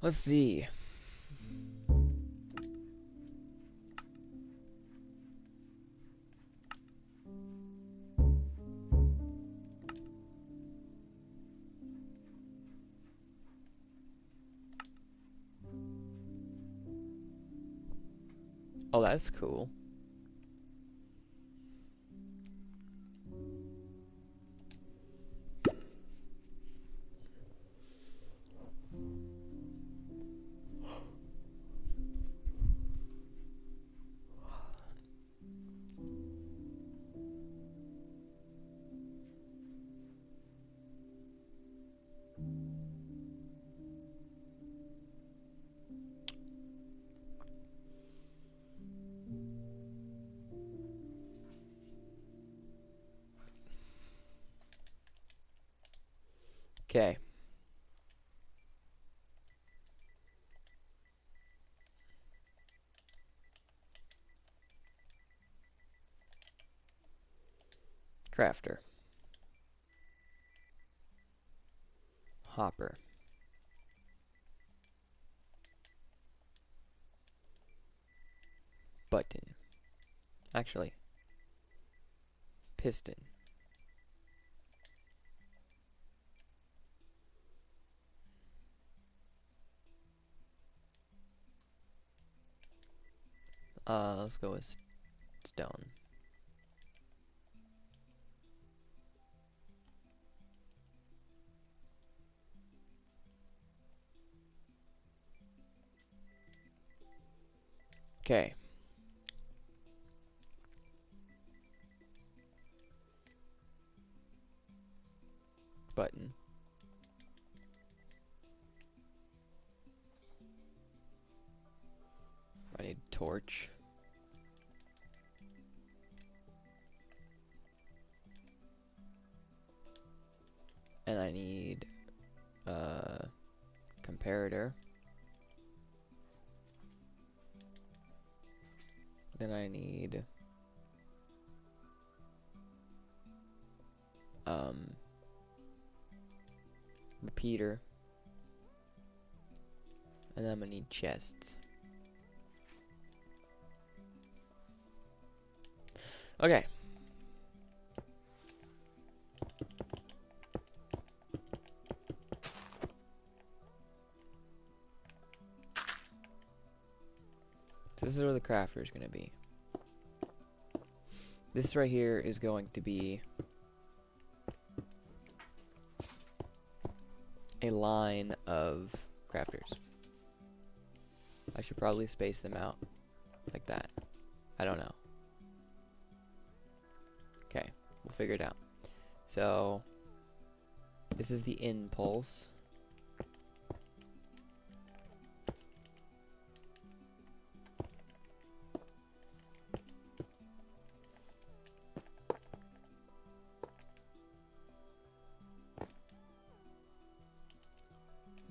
Let's see. Oh, that's cool. Okay. Crafter. Hopper. Button. Actually, piston. Let's go with stone. Okay. Button. I need torch. And I need comparator. Then I need repeater. And then I'm gonna need chests. Okay. So this is where the crafter is gonna be. This right here is going to be a line of crafters. I should probably space them out like that. I don't know. Okay, we'll figure it out. So this is the impulse.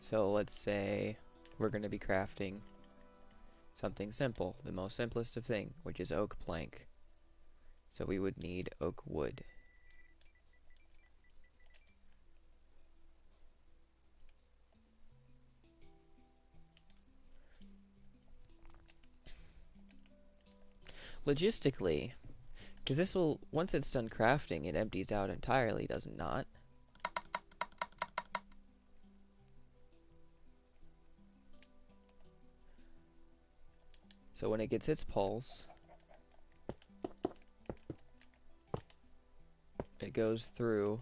So let's say we're going to be crafting something simple, the most simplest of thing, which is oak plank. So we would need oak wood. Logistically, because this will, once it's done crafting, it empties out entirely, does it not? So when it gets its pulse, it goes through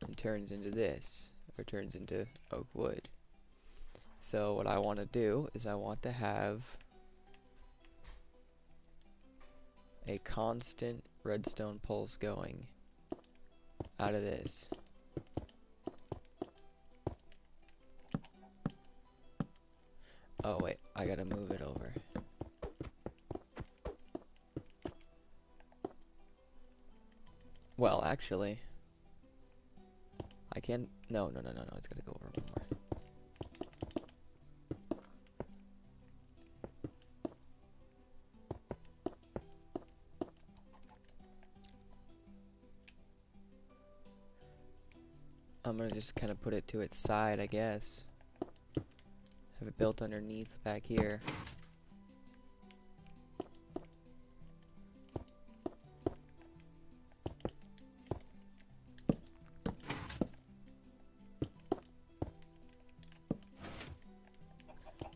and turns into this, or turns into oak wood. So what I want to do is I want to have a constant redstone pulse going out of this. Oh wait, I gotta move it over. Well, actually, I can. No, no, no, no, no. It's gotta go over one more. I'm gonna just kind of put it to its side, I guess. Have it built underneath back here.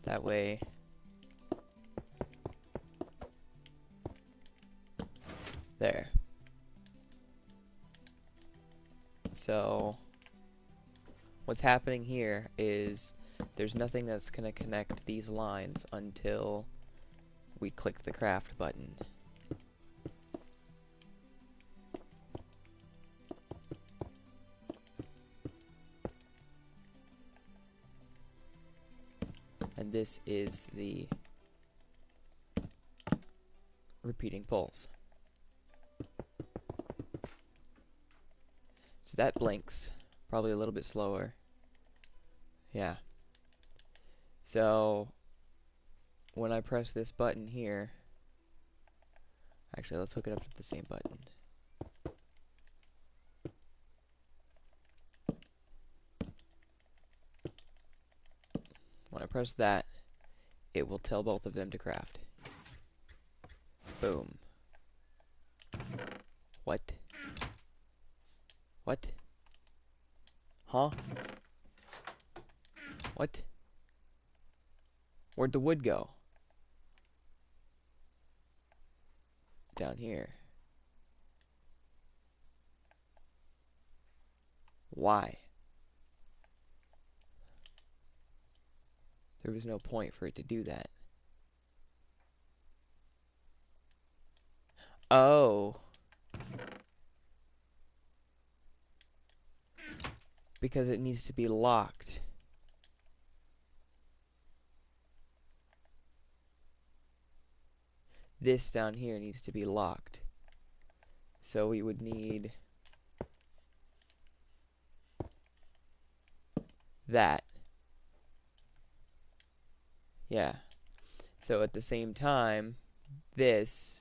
That way. There. So, what's happening here is there's nothing that's going to connect these lines until we click the craft button. And this is the repeating pulse. So that blinks, probably a little bit slower. Yeah. So when I press this button here, actually let's hook it up to the same button. When I press that, it will tell both of them to craft. Boom. What? What? Huh? What? Where'd the wood go? Down here. Why? There was no point for it to do that. Oh. Because it needs to be locked. This down here needs to be locked. So we would need that. Yeah. So at the same time, this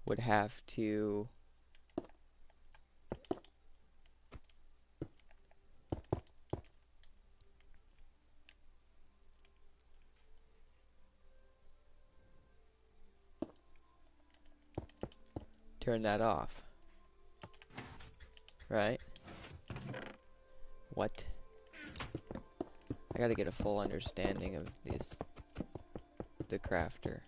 would have to turn that off. Right? What? I gotta get a full understanding of this, the crafter.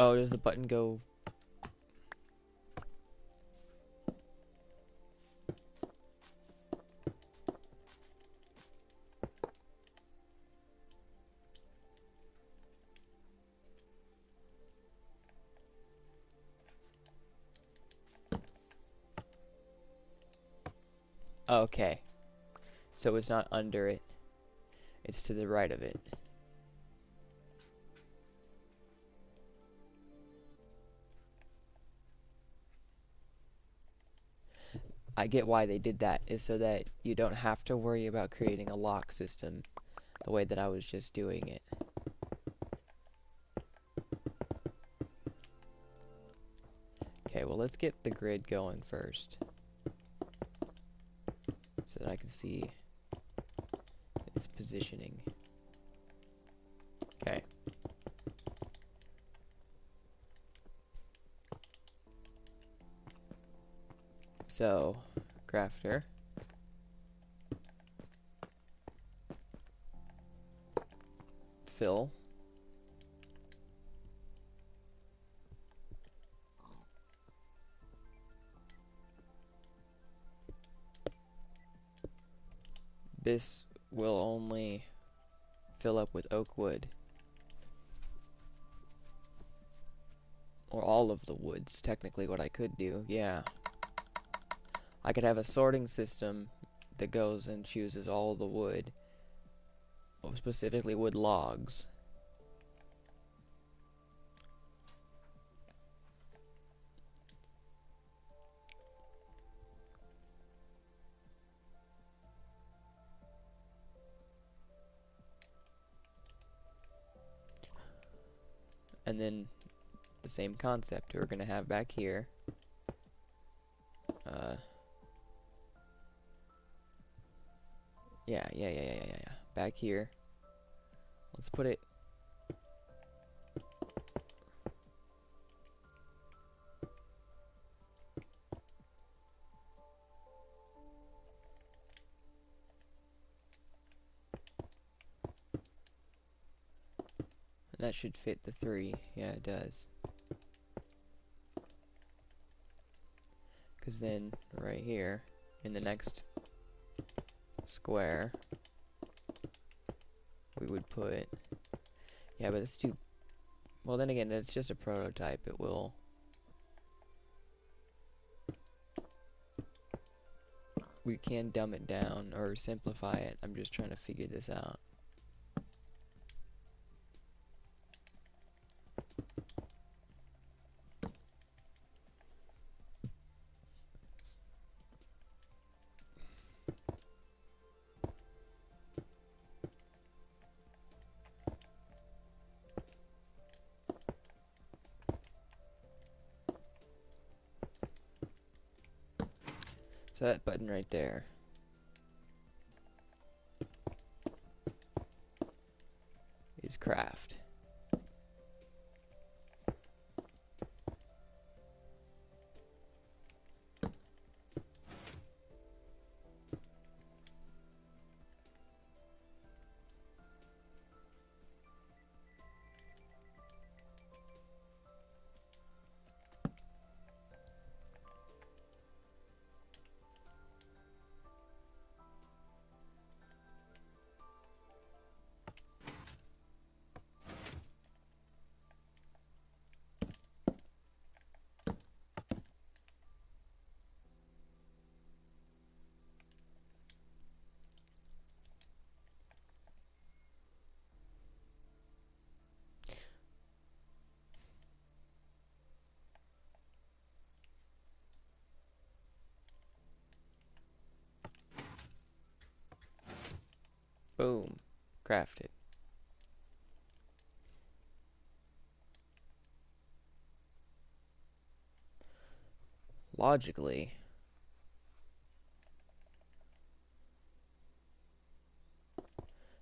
Oh, does the button go? Okay. So it's not under it. It's to the right of it. I get why they did that, is so that you don't have to worry about creating a lock system the way that I was just doing it. Okay, well let's get the grid going first, so that I can see its positioning. Okay. So, crafter. Fill. This will only fill up with oak wood. Or all of the woods, technically what I could do, yeah. I could have a sorting system that goes and chooses all the wood specifically wood logs. And then the same concept we're gonna have back here. Yeah. Back here. Let's put it. That should fit the 3. Yeah, it does. Because then, right here, in the next square, we would put... Yeah, but it's too... Well, then again, it's just a prototype. It will... We can dumb it down or simplify it. I'm just trying to figure this out. So that button right there is craft. Boom. Crafted. Logically,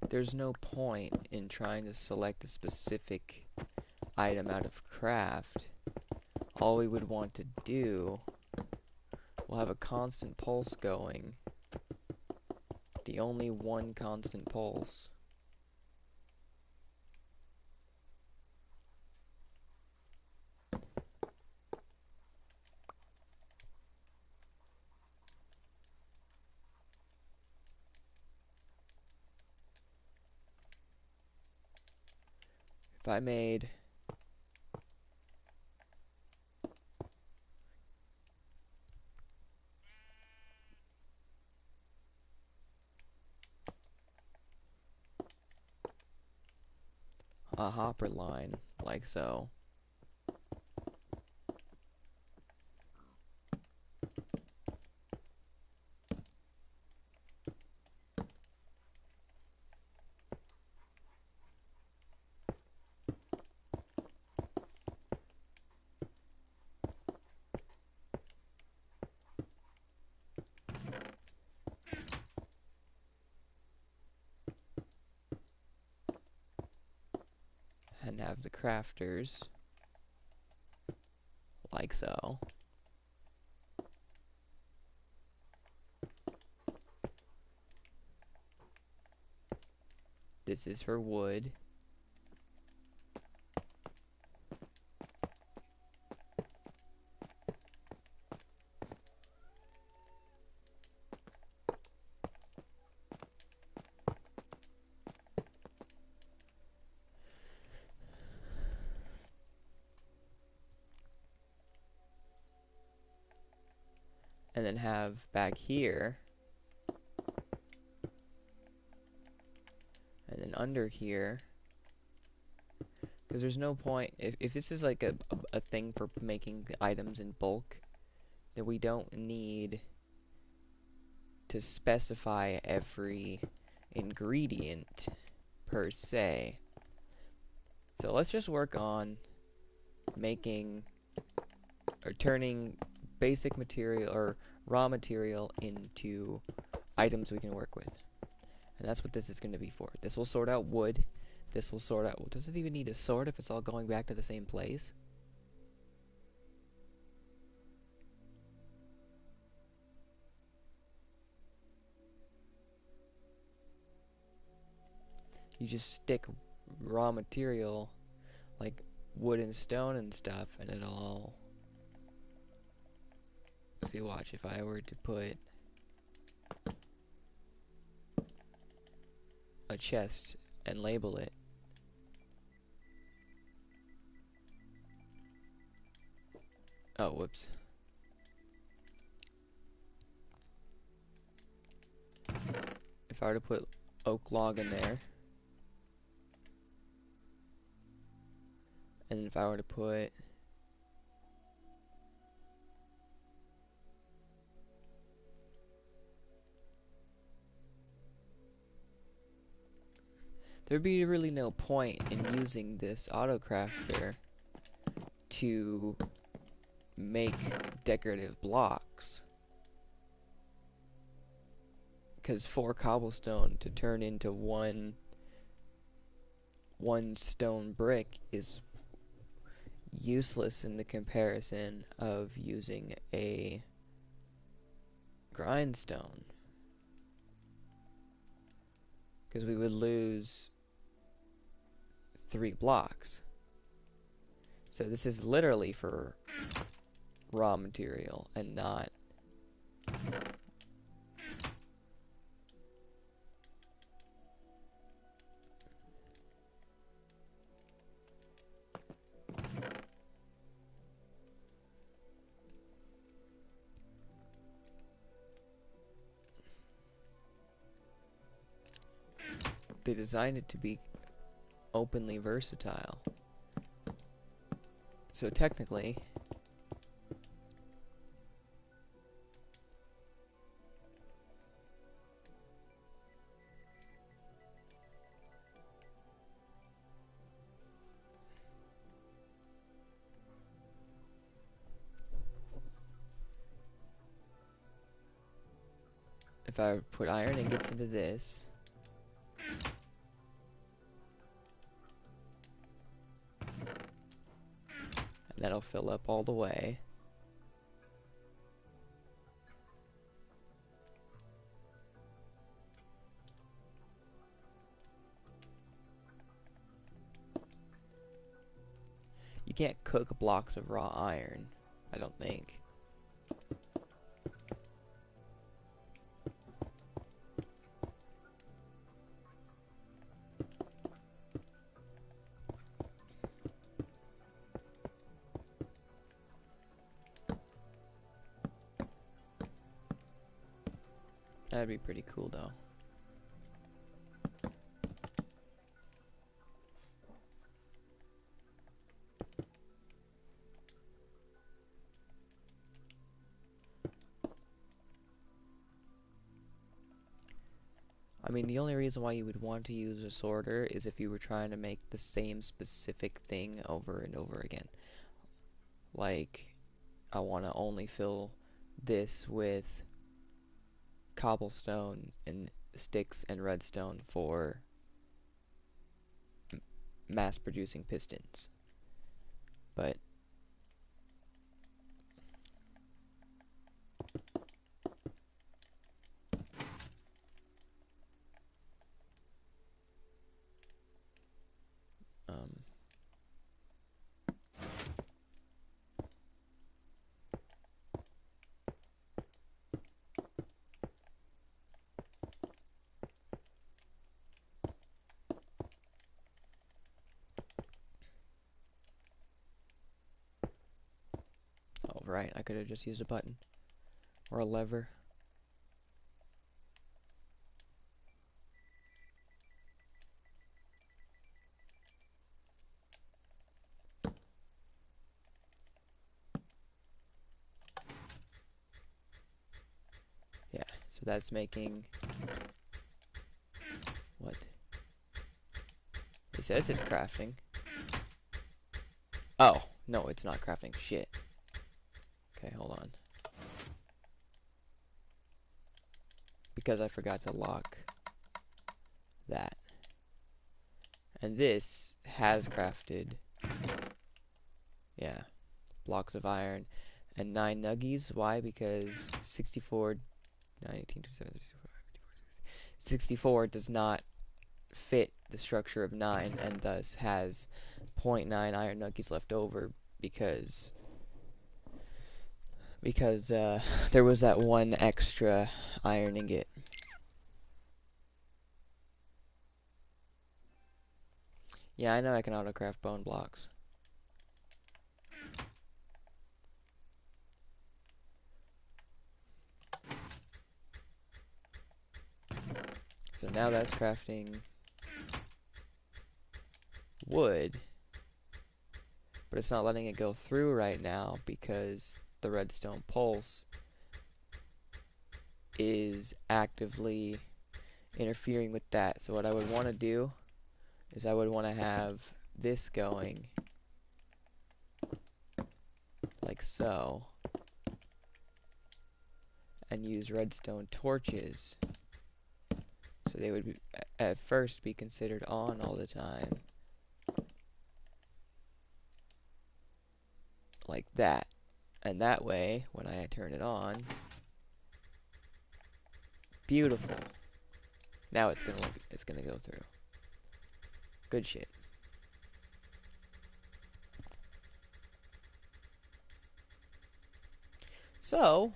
there's no point in trying to select a specific item out of craft. All we would want to do, we'll have a constant pulse going. The only one constant pulse. If I made a hopper line like so, and have the crafters like so. This is for wood. And then have back here, and then under here, because there's no point if this is like a thing for making items in bulk, then we don't need to specify every ingredient per se. So let's just work on making or turning basic material or raw material into items we can work with. And that's what this is going to be for. This will sort out wood. This will sort out... Does it even need a sort if it's all going back to the same place? You just stick raw material like wood and stone and stuff, and it'll all... See, watch, if I were to put a chest and label it, oh, whoops. If I were to put oak log in there, and if I were to put there'd be really no point in using this auto crafter to make decorative blocks, because 4 cobblestone to turn into one stone brick is useless in the comparison of using a grindstone, because we would lose 3 blocks. So this is literally for raw material and not they designed it to be openly versatile. So technically, if I put iron, it gets into this. And that'll fill up all the way. You can't cook blocks of raw iron, I don't think. That'd be pretty cool, though. I mean, the only reason why you would want to use a sorter is if you were trying to make the same specific thing over and over again. Like, I want to only fill this with cobblestone and sticks and redstone for mass producing pistons. But oh right, I could have just used a button or a lever. So that's making... What? It says it's crafting. Oh, no, it's not crafting. Shit. Okay, hold on. Because I forgot to lock that. And this has crafted, yeah, blocks of iron and 9 nuggies. Why? Because 64, 19, 64 does not fit the structure of 9 and thus has 0.9 iron nuggies left over because there was that one extra iron ingot. Yeah, I know I can autocraft bone blocks. So now that's crafting wood, but it's not letting it go through right now because the redstone pulse is actively interfering with that. So what I would want to do is I would want to have this going like so and use redstone torches so they would be, at first be considered on all the time like that, and that way when I turn it on, beautiful, now it's gonna go through. Good shit. So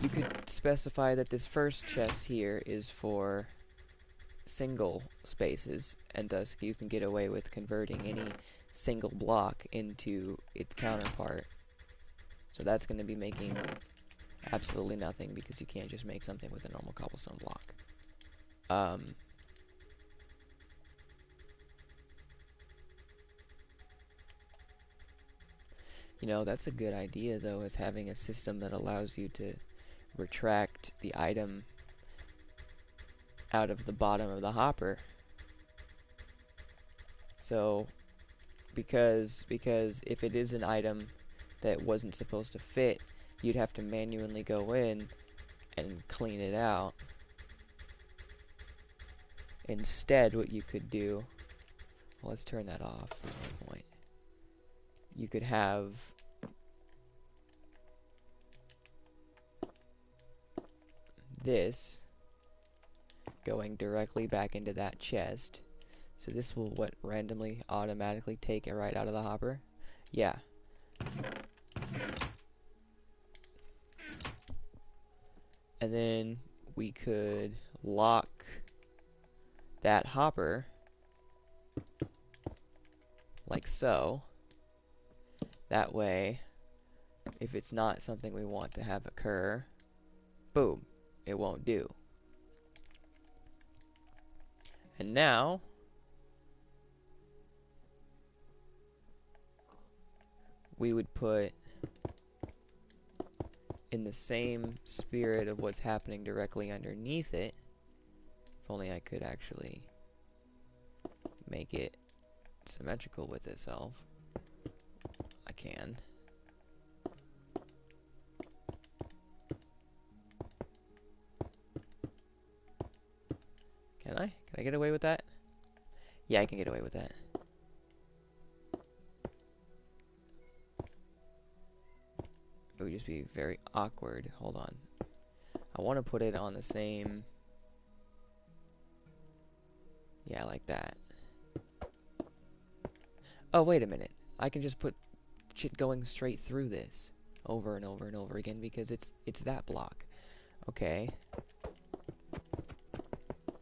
you could specify that this first chest here is for single spaces, and thus you can get away with converting any single block into its counterpart. So that's going to be making absolutely nothing because you can't just make something with a normal cobblestone block. You know, that's a good idea though, is having a system that allows you to retract the item out of the bottom of the hopper. So because if it is an item that wasn't supposed to fit, you'd have to manually go in and clean it out. Instead, what you could do, well, let's turn that off, is my point. You could have this going directly back into that chest. So this will randomly automatically take it right out of the hopper. Yeah. And then we could lock that hopper like so. That way, if it's not something we want to have occur, boom, it won't do. And now, we would put, in the same spirit of what's happening directly underneath it, if only I could actually make it symmetrical with itself. I can. Can I? Can I get away with that? Yeah, I can get away with that. It would just be very awkward. Hold on. I want to put it on the same... Yeah, like that. Oh, wait a minute. I can just put shit going straight through this over and over and over again because it's that block. Okay.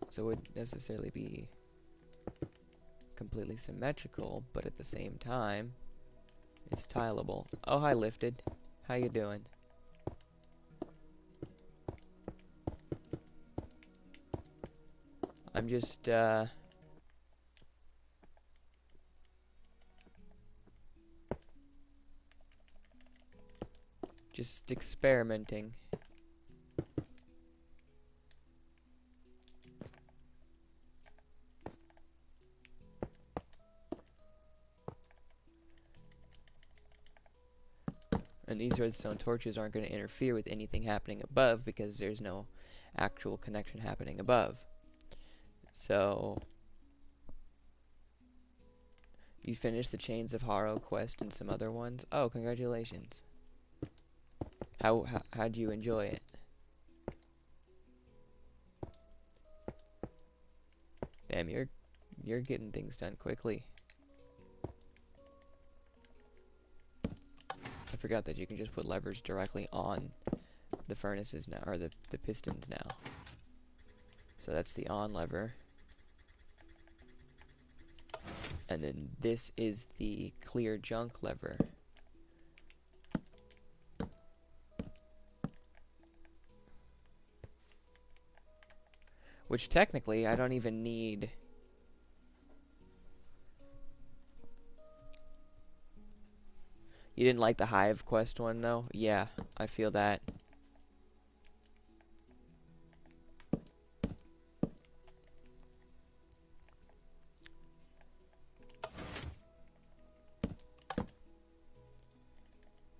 So it wouldn't necessarily be completely symmetrical, but at the same time, it's tileable. Oh, hi, Lifted. How you doing? I'm just, Just experimenting. And these redstone torches aren't going to interfere with anything happening above because there's no actual connection happening above. So you finished the Chains of Harrow quest and some other ones. Oh, congratulations. How'd you enjoy it? Damn, you're getting things done quickly. I forgot that you can just put levers directly on the furnaces now, or the pistons now. So that's the on lever. And then this is the clear junk lever. Which technically I don't even need. You didn't like the Hive quest one though? Yeah, I feel that.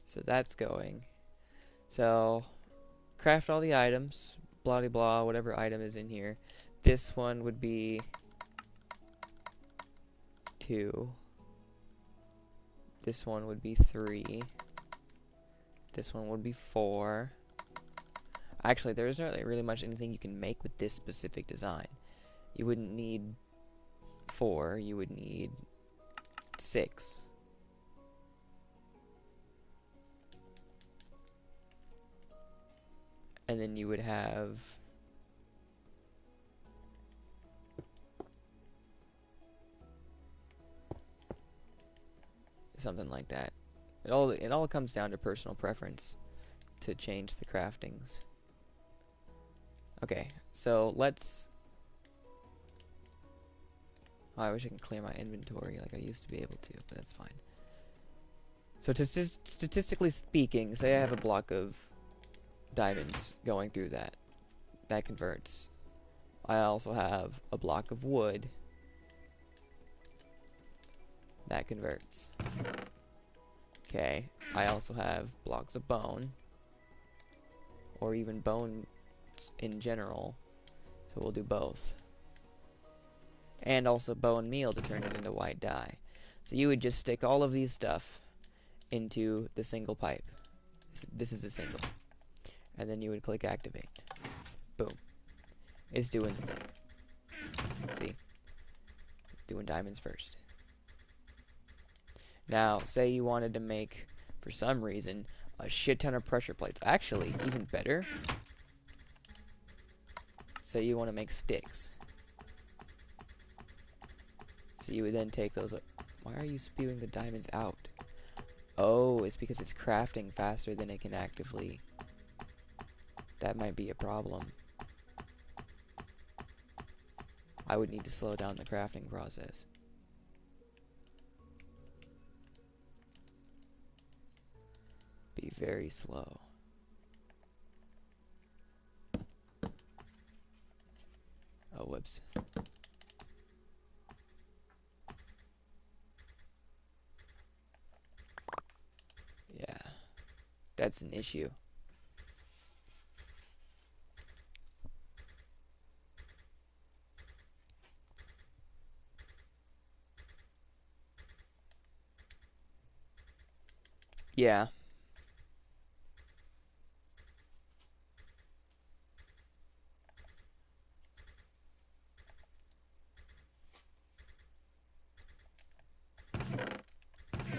So that's going. So craft all the items, blah blah, whatever item is in here. This one would be 2. This one would be 3. This one would be 4. Actually, there isn't really much anything you can make with this specific design. You wouldn't need 4, you would need 6. And then you would have something like that. It all comes down to personal preference to change the craftings. Okay, so let's. Oh, I wish I could clear my inventory like I used to be able to, but that's fine. So statistically speaking, say I have a block of diamonds going through that. That converts. I also have a block of wood. That converts. Okay, I also have blocks of bone. Or even bones in general. So we'll do both. And also bone meal to turn it into white dye. So you would just stick all of these stuff into the single pipe. This is a single. And then you would click activate. Boom. It's doing the thing. See? Doing diamonds first. Now, say you wanted to make, for some reason, a shit ton of pressure plates. Actually, even better. Say you want to make sticks. So you would then take those. Why are you spewing the diamonds out? Oh, it's because it's crafting faster than it can actively. That might be a problem. I would need to slow down the crafting process. Be very slow. Oh, whoops. Yeah, that's an issue. Yeah.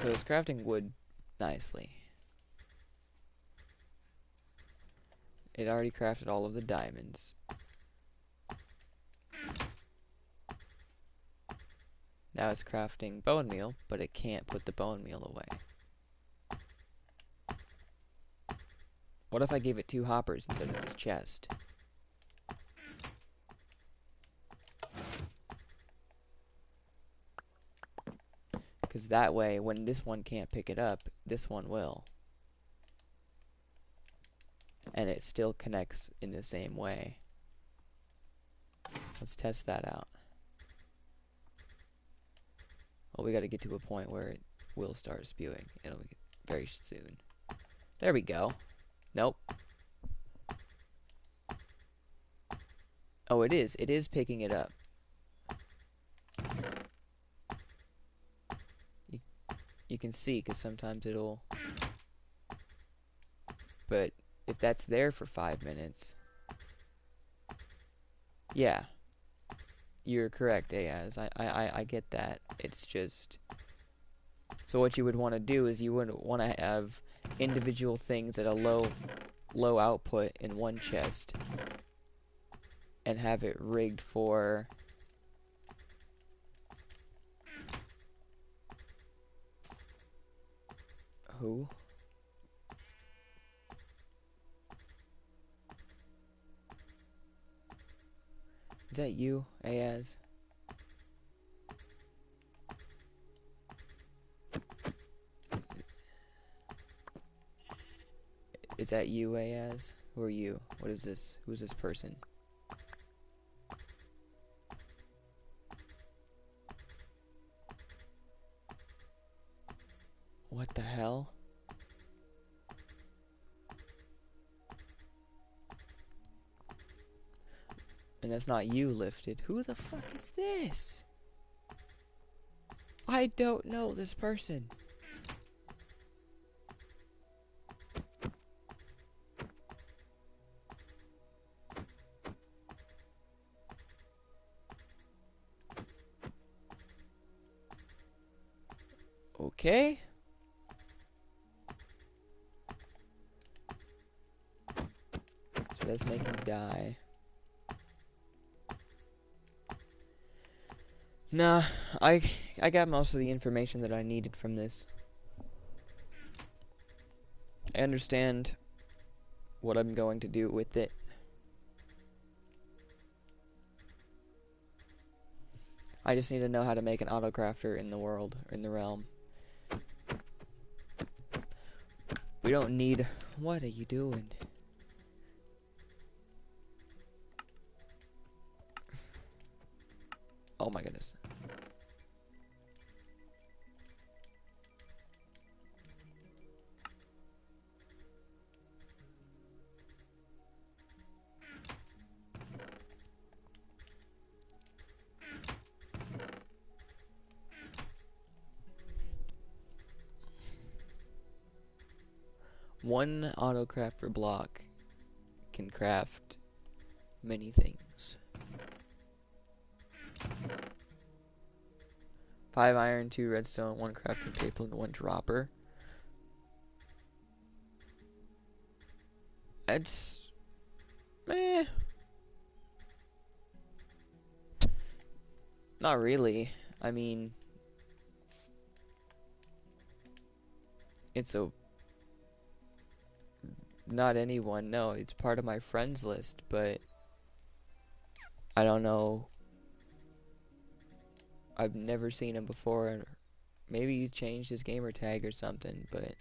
So it's crafting wood nicely. It already crafted all of the diamonds. Now it's crafting bone meal, but it can't put the bone meal away. What if I gave it 2 hoppers instead of this chest? Because that way, when this one can't pick it up, this one will. and it still connects in the same way. Let's test that out. Well, we got to get to a point where it will start spewing. It'll be very soon. There we go. Nope. Oh, it is. It is picking it up. You can see, because sometimes it'll... But if that's there for 5 minutes... Yeah. You're correct, Ayaz. I get that. It's just... So what you would want to do is you would want to have individual things at a low output in one chest and have it rigged for who? Is that you, Ayaz? Is that you, Ayaz? Who are you? What is this? Who's this person? What the hell? And that's not you lifted. Who the fuck is this? I don't know this person. Okay. So let's make him die. Nah, I got most of the information that I needed from this. I understand what I'm going to do with it. I just need to know how to make an autocrafter in the world, in the realm. We don't need... What are you doing? Oh my goodness. One autocrafter block can craft many things. 5 iron, 2 redstone, 1 crafting table, and 1 dropper. That's... meh. Not really. I mean... It's a... Not anyone, no. It's part of my friends list, but... I don't know. I've never seen him before. Maybe he changed his gamer tag or something, but...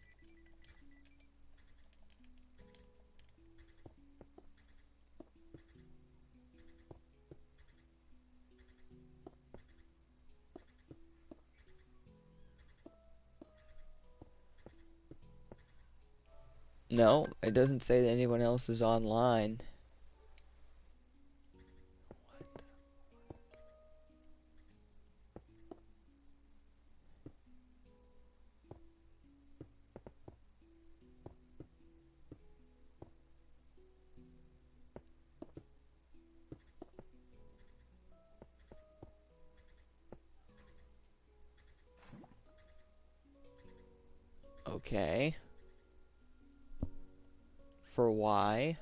No, it doesn't say that anyone else is online. Okay. For why?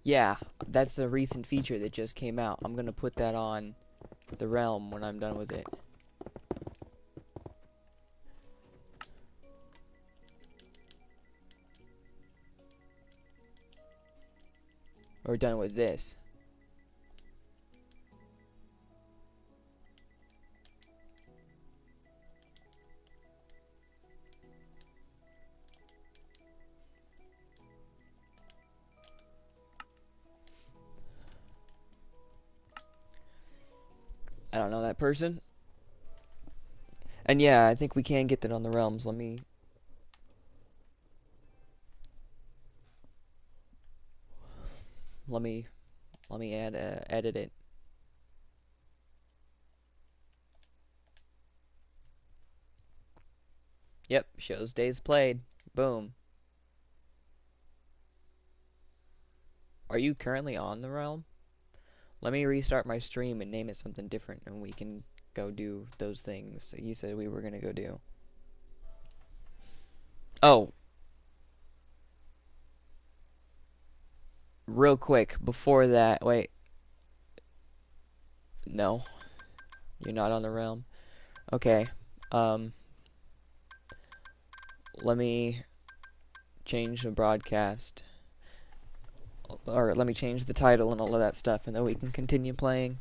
Yeah, that's a recent feature that just came out. I'm gonna put that on the realm when I'm done with it. Or done with this. I don't know that person. And yeah, I think we can get that on the realms. Let me edit it. Yep, shows days played. Boom. Are you currently on the realm? Let me restart my stream and name it something different, and we can go do those things that you said we were gonna go do. Oh, real quick, before that, wait. No, you're not on the realm. Okay, let me change the broadcast. Or let me change the title and all of that stuff, and then we can continue playing.